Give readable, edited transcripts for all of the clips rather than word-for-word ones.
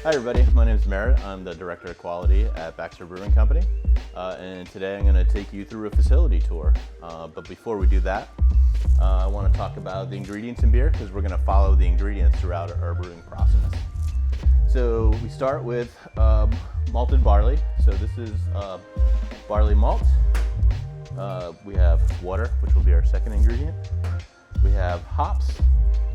Hi everybody, my name is Merritt. I'm the Director of Quality at Baxter Brewing Company. And today I'm going to take you through a facility tour. But before we do that, I want to talk about the ingredients in beer because we're going to follow the ingredients throughout our brewing process. So we start with malted barley. So this is barley malt. We have water, which will be our second ingredient. We have hops,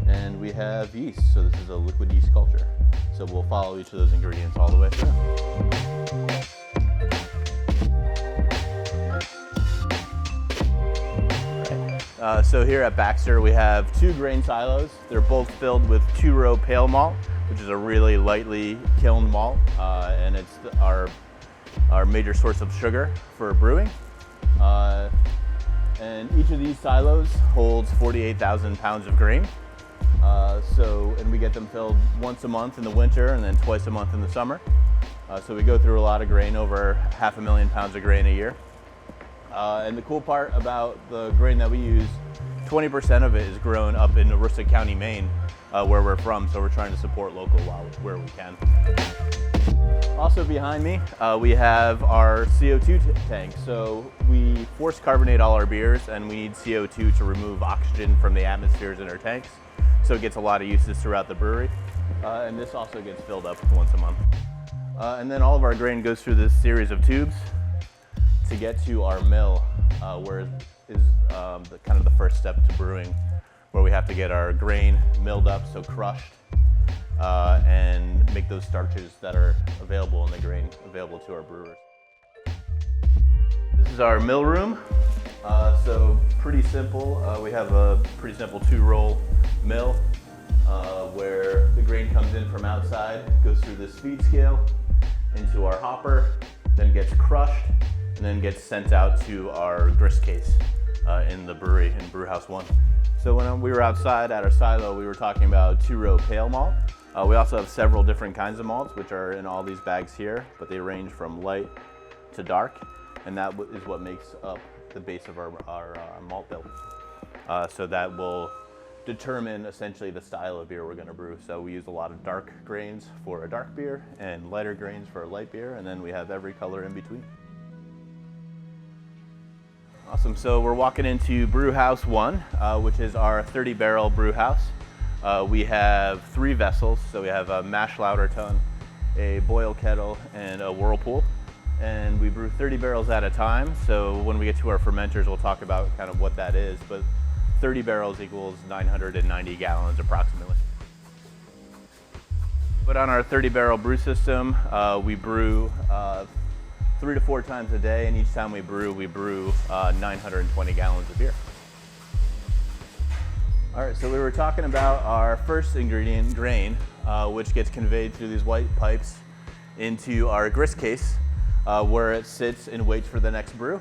and we have yeast. So this is a liquid yeast culture. So we'll follow each of those ingredients all the way through. So here at Baxter, we have two grain silos. They're both filled with two-row pale malt, which is a really lightly kilned malt, and it's our major source of sugar for brewing. And each of these silos holds 48,000 pounds of grain. And we get them filled once a month in the winter and then twice a month in the summer. So we go through a lot of grain, over 500,000 pounds of grain a year. And the cool part about the grain that we use, 20% of it is grown up in Aroostook County, Maine, where we're from. So we're trying to support local where we can. Also behind me, we have our CO2 tank. So we force carbonate all our beers, and we need CO2 to remove oxygen from the atmospheres in our tanks. So it gets a lot of uses throughout the brewery. And this also gets filled up once a month. And then all of our grain goes through this series of tubes to get to our mill, where is kind of the first step to brewing, where we have to get our grain milled up, so crushed, and make those starches that are available in the grain available to our brewers. This is our mill room. So pretty simple. We have a pretty simple two-roll mill where the grain comes in from outside, goes through this feed scale into our hopper, then gets crushed, and then gets sent out to our grist case in the brewery in Brewhouse 1. So when we were outside at our silo, we were talking about two-row pale malt. We also have several different kinds of malts, which are in all these bags here, but they range from light to dark, and that is what makes up the base of our malt bill. So that will determine essentially the style of beer we're going to brew. So we use a lot of dark grains for a dark beer and lighter grains for a light beer, and then we have every color in between. Awesome, so we're walking into Brewhouse 1, which is our 30-barrel brew house. We have 3 vessels, so we have a mash lauter tun, a boil kettle, and a whirlpool. And we brew 30 barrels at a time, so when we get to our fermenters, we'll talk about kind of what that is, but 30 barrels equals 990 gallons approximately. But on our 30-barrel brew system, we brew 3 to 4 times a day, and each time we brew 920 gallons of beer. All right, so we were talking about our first ingredient, grain, which gets conveyed through these white pipes into our grist case, where it sits and waits for the next brew.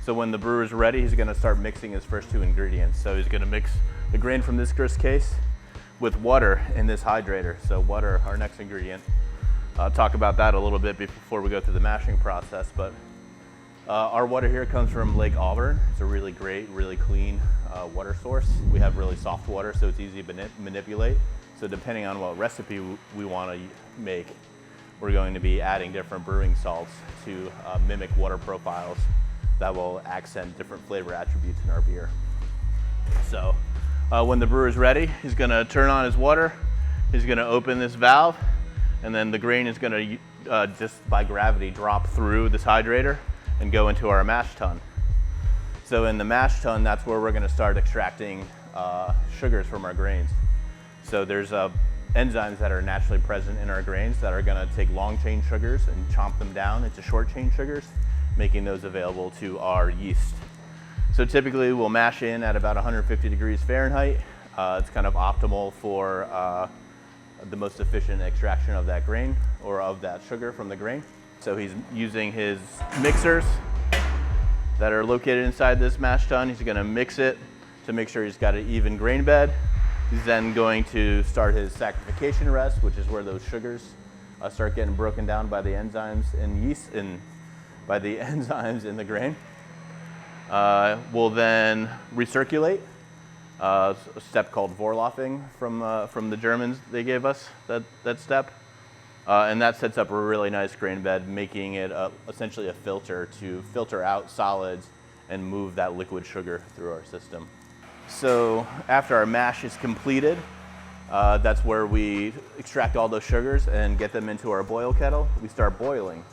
So when the brewer's ready, he's going to start mixing his first 2 ingredients. So he's going to mix the grain from this grist case with water in this hydrator. So water, our next ingredient. I'll talk about that a little bit before we go through the mashing process. But our water here comes from Lake Auburn. It's a really great, really clean water source. We have really soft water, so it's easy to manipulate. So depending on what recipe we want to make, we're going to be adding different brewing salts to mimic water profiles that will accent different flavor attributes in our beer. So when the brewer's ready, he's going to turn on his water, he's going to open this valve, and then the grain is going to just by gravity drop through this hydrator and go into our mash tun. So in the mash tun, that's where we're going to start extracting sugars from our grains. So there's enzymes that are naturally present in our grains that are going to take long chain sugars and chomp them down into short chain sugars, making those available to our yeast. So typically we'll mash in at about 150 degrees Fahrenheit. It's kind of optimal for the most efficient extraction of that grain or of that sugar from the grain. So he's using his mixers that are located inside this mash tun. He's going to mix it to make sure he's got an even grain bed. He's then going to start his saccharification rest, which is where those sugars start getting broken down by the enzymes in yeast and by the enzymes in the grain. We'll then recirculate, a step called Vorlaufing from the Germans. They gave us that step. And that sets up a really nice grain bed, making it essentially a filter to filter out solids and move that liquid sugar through our system. So after our mash is completed, that's where we extract all those sugars and get them into our boil kettle. We start boiling.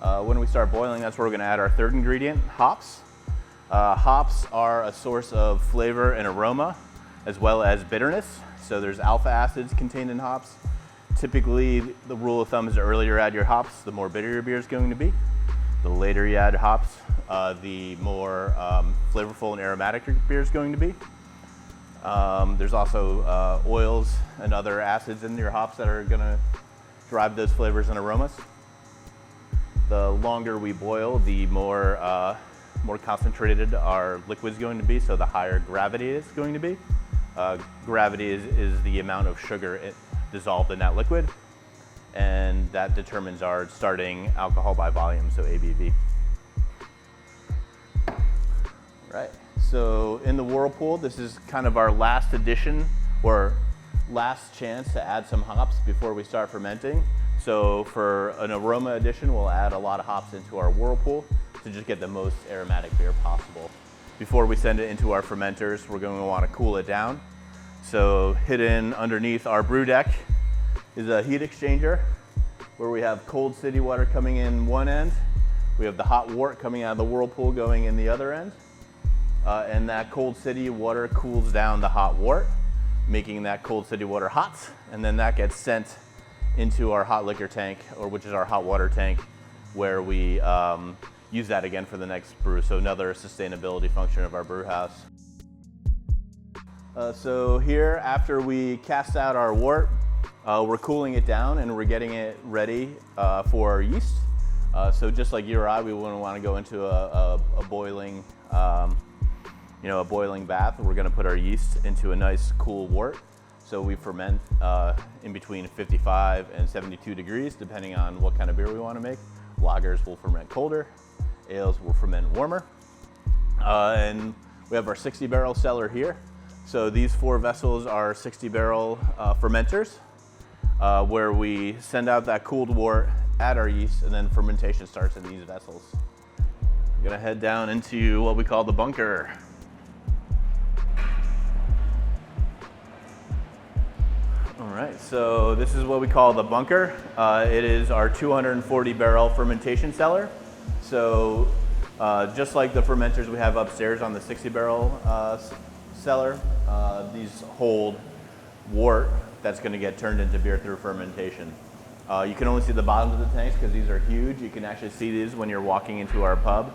When we start boiling, that's where we're going to add our third ingredient, hops. Hops are a source of flavor and aroma, as well as bitterness. So there's alpha acids contained in hops. Typically, the rule of thumb is the earlier you add your hops, the more bitter your beer is going to be. The later you add hops, the more flavorful and aromatic your beer is going to be. There's also oils and other acids in your hops that are going to drive those flavors and aromas. The longer we boil, the more concentrated our liquid is going to be, so the higher gravity is going to be. Gravity is the amount of sugar dissolved in that liquid, and that determines our starting alcohol by volume, so ABV. Right, so in the whirlpool, this is kind of our last addition or last chance to add some hops before we start fermenting. So for an aroma addition, we'll add a lot of hops into our whirlpool to just get the most aromatic beer possible. Before we send it into our fermenters, we're going to want to cool it down. So hidden underneath our brew deck is a heat exchanger where we have cold city water coming in one end. We have the hot wort coming out of the whirlpool going in the other end. And that cold city water cools down the hot wort, making that cold city water hot. And then that gets sent into our hot liquor tank, or which is our hot water tank, where we use that again for the next brew. So another sustainability function of our brew house. So here, after we cast out our wort, we're cooling it down and we're getting it ready for our yeast. So just like you or I, we wouldn't want to go into a boiling, a boiling bath. We're going to put our yeast into a nice cool wort. So we ferment in between 55 and 72 degrees, depending on what kind of beer we want to make. Lagers will ferment colder, ales will ferment warmer. And we have our 60-barrel cellar here. So these 4 vessels are 60-barrel fermenters, where we send out that cooled wort, add our yeast, and then fermentation starts in these vessels. We're gonna head down into what we call the bunker. All right, so this is what we call the bunker. It is our 240-barrel fermentation cellar. So just like the fermenters we have upstairs on the 60-barrel cellar, these hold wort that's going to get turned into beer through fermentation. You can only see the bottoms of the tanks because these are huge. You can actually see these when you're walking into our pub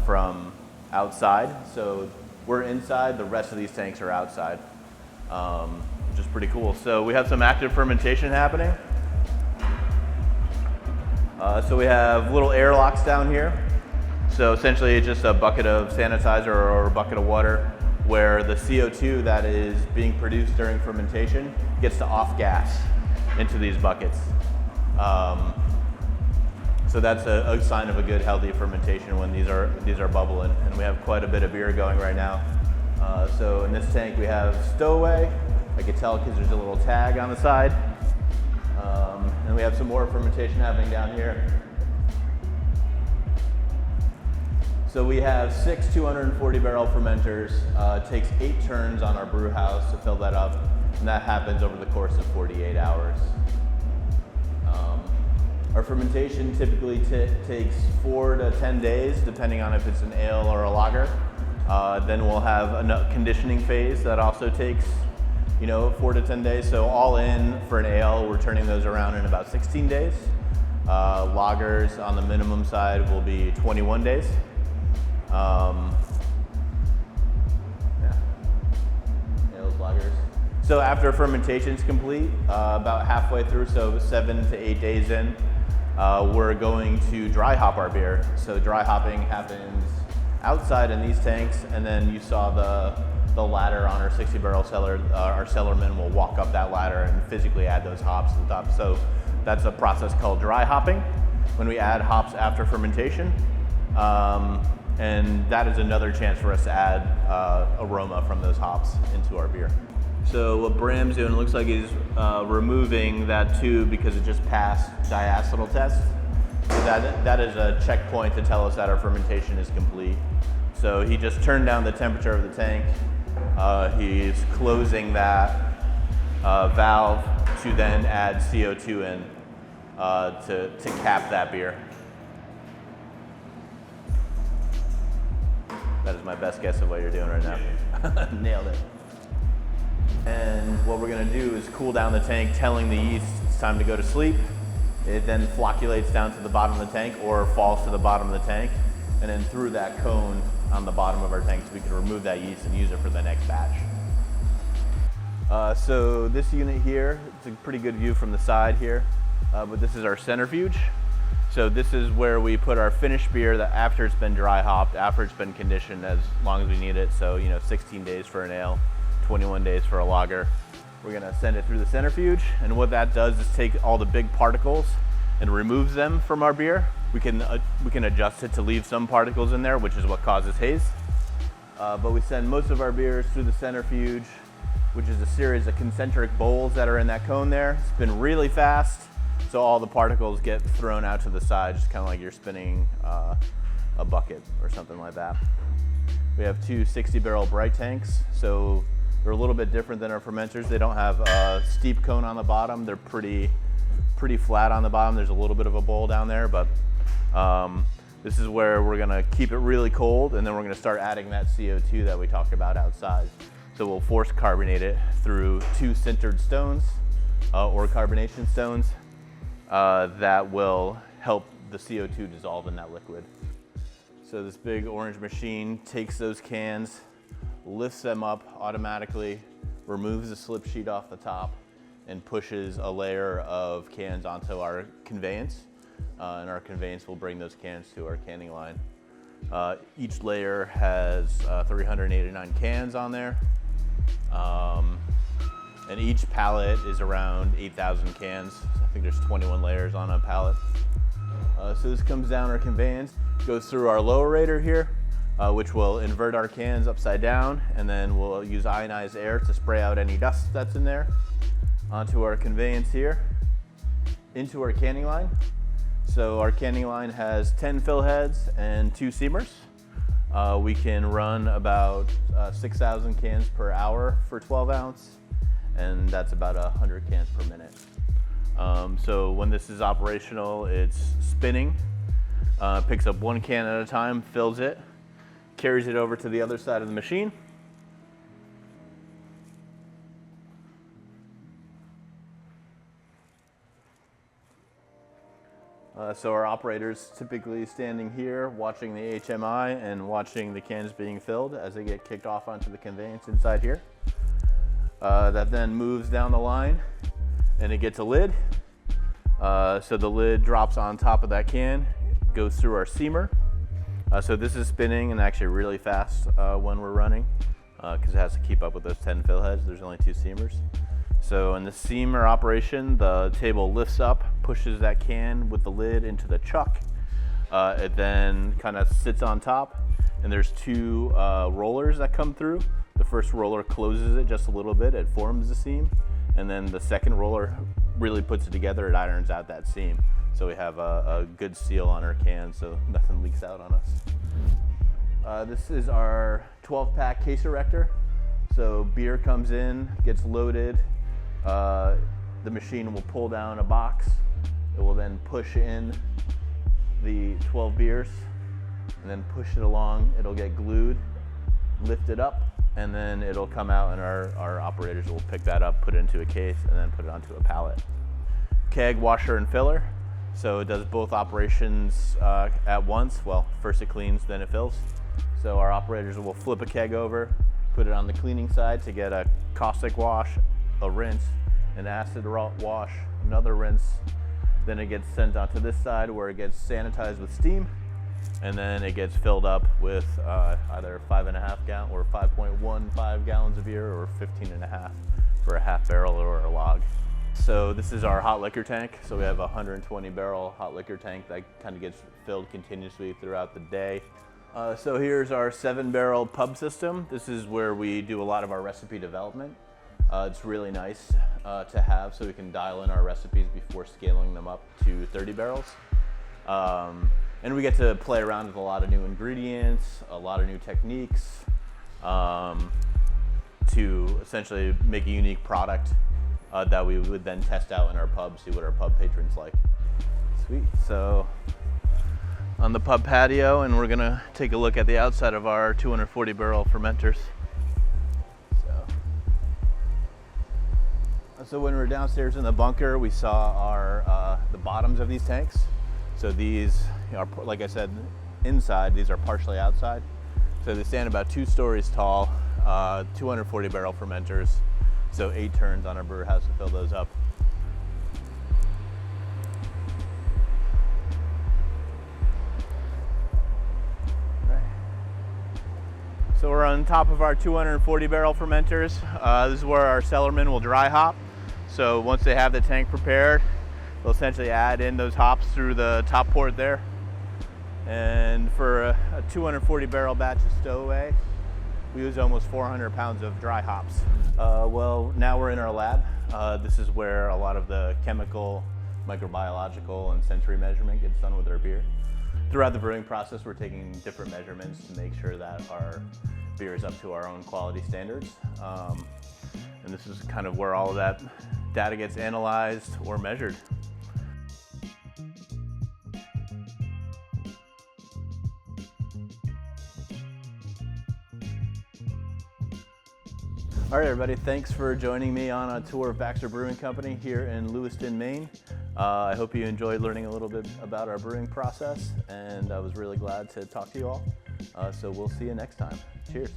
from outside. So we're inside, the rest of these tanks are outside, which is pretty cool. So we have some active fermentation happening. So we have little airlocks down here. So essentially it's just a bucket of sanitizer or a bucket of water where the CO2 that is being produced during fermentation gets to off gas into these buckets. So that's a sign of a good, healthy fermentation when these are bubbling, and we have quite a bit of beer going right now. So in this tank we have stowaway. I can tell because there's a little tag on the side. And we have some more fermentation happening down here. So we have 6 240-barrel fermenters. It takes 8 turns on our brew house to fill that up, and that happens over the course of 48 hours. Our fermentation typically takes 4 to 10 days, depending on if it's an ale or a lager. Then we'll have a conditioning phase that also takes 4 to 10 days. So all in for an ale, we're turning those around in about 16 days. Lagers on the minimum side will be 21 days. Ales, lagers. So after fermentation is complete, about halfway through, so 7 to 8 days in, we're going to dry hop our beer. So dry hopping happens outside in these tanks, and then you saw the ladder on our 60-barrel cellar. Our cellarman will walk up that ladder and physically add those hops to the top. So that's a process called dry hopping, when we add hops after fermentation. And that is another chance for us to add aroma from those hops into our beer. So what Bram's doing, it looks like he's removing that tube because it just passed diacetyl test. So that is a checkpoint to tell us that our fermentation is complete. So he just turned down the temperature of the tank. He's closing that valve to then add CO2 in to cap that beer. That is my best guess of what you're doing right now. Nailed it. And what we're going to do is cool down the tank, telling the yeast it's time to go to sleep. It then flocculates down to the bottom of the tank or falls to the bottom of the tank, and then through that cone on the bottom of our tank so we can remove that yeast and use it for the next batch. So this unit here, it's a pretty good view from the side here, but this is our centrifuge. So this is where we put our finished beer that after it's been dry hopped, after it's been conditioned as long as we need it. So 16 days for an ale, 21 days for a lager. We're gonna send it through the centrifuge, and what that does is take all the big particles and removes them from our beer. We can adjust it to leave some particles in there, which is what causes haze. But we send most of our beers through the centrifuge, which is a series of concentric bowls that are in that cone there. It's been really fast, so all the particles get thrown out to the side, just kind of like you're spinning a bucket or something like that. We have two 60-barrel bright tanks, so they're a little bit different than our fermenters. They don't have a steep cone on the bottom. They're pretty flat on the bottom. There's a little bit of a bowl down there, but this is where we're gonna keep it really cold, and then we're gonna start adding that CO2 that we talked about outside. So we'll force carbonate it through two sintered stones or carbonation stones that will help the CO2 dissolve in that liquid. So this big orange machine takes those cans, lifts them up automatically, removes the slip sheet off the top, and pushes a layer of cans onto our conveyance. And our conveyance will bring those cans to our canning line. Each layer has 389 cans on there. And each pallet is around 8,000 cans. I think there's 21 layers on a pallet. So this comes down our conveyance, goes through our lowerator here, which will invert our cans upside down, and then we'll use ionized air to spray out any dust that's in there onto our conveyance here, into our canning line. So our canning line has 10 fill heads and 2 seamers. We can run about 6,000 cans per hour for 12 ounce, and that's about 100 cans per minute. So when this is operational, it's spinning, picks up 1 can at a time, fills it, carries it over to the other side of the machine. So our operator's typically standing here watching the HMI and watching the cans being filled as they get kicked off onto the conveyance inside here. That then moves down the line and it gets a lid. So the lid drops on top of that can, goes through our seamer. So this is spinning and actually really fast when we're running because it has to keep up with those 10 fill heads. There's only 2 seamers. So in the seamer operation, the table lifts up, pushes that can with the lid into the chuck. It then kind of sits on top, and there's 2 rollers that come through. The first roller closes it just a little bit, it forms the seam, and then the second roller really puts it together, it irons out that seam. So we have a good seal on our can so nothing leaks out on us. This is our 12-pack case erector. So beer comes in, gets loaded, the machine will pull down a box. It will then push in the 12 beers and then push it along. It'll get glued, lift it up, and then it'll come out, and our operators will pick that up, put it into a case, and then put it onto a pallet. Keg, washer, and filler. So it does both operations at once. Well, first it cleans, then it fills. So our operators will flip a keg over, put it on the cleaning side to get a caustic wash, a rinse, an acid wash, another rinse. Then it gets sent onto this side where it gets sanitized with steam, and then it gets filled up with either 5.5 gallon or 5.15 gallons of beer, or 15.5 for a half barrel or a log. So this is our hot liquor tank. So we have a 120 barrel hot liquor tank that kind of gets filled continuously throughout the day. So here's our 7-barrel pub system. This is where we do a lot of our recipe development. It's really nice to have, so we can dial in our recipes before scaling them up to 30 barrels. And we get to play around with a lot of new ingredients, a lot of new techniques, to essentially make a unique product that we would then test out in our pub, see what our pub patrons like. Sweet. So on the pub patio, and we're gonna take a look at the outside of our 240 barrel fermenters. So when we were downstairs in the bunker, we saw our the bottoms of these tanks. So these are, like I said, inside. These are partially outside. So they stand about 2 stories tall, 240 barrel fermenters. So 8 turns on our brewer house to fill those up. So we're on top of our 240 barrel fermenters. This is where our cellarmen will dry hop. So once they have the tank prepared, they'll essentially add in those hops through the top port there. And for a 240 barrel batch of stowaway, we use almost 400 pounds of dry hops. Well, now we're in our lab. This is where a lot of the chemical, microbiological, and sensory measurement gets done with our beer. Throughout the brewing process, we're taking different measurements to make sure that our beer is up to our own quality standards. And this is kind of where all of that data gets analyzed or measured. All right, everybody, thanks for joining me on a tour of Baxter Brewing Company here in Lewiston, Maine. I hope you enjoyed learning a little bit about our brewing process, and I was really glad to talk to you all. So we'll see you next time. Cheers.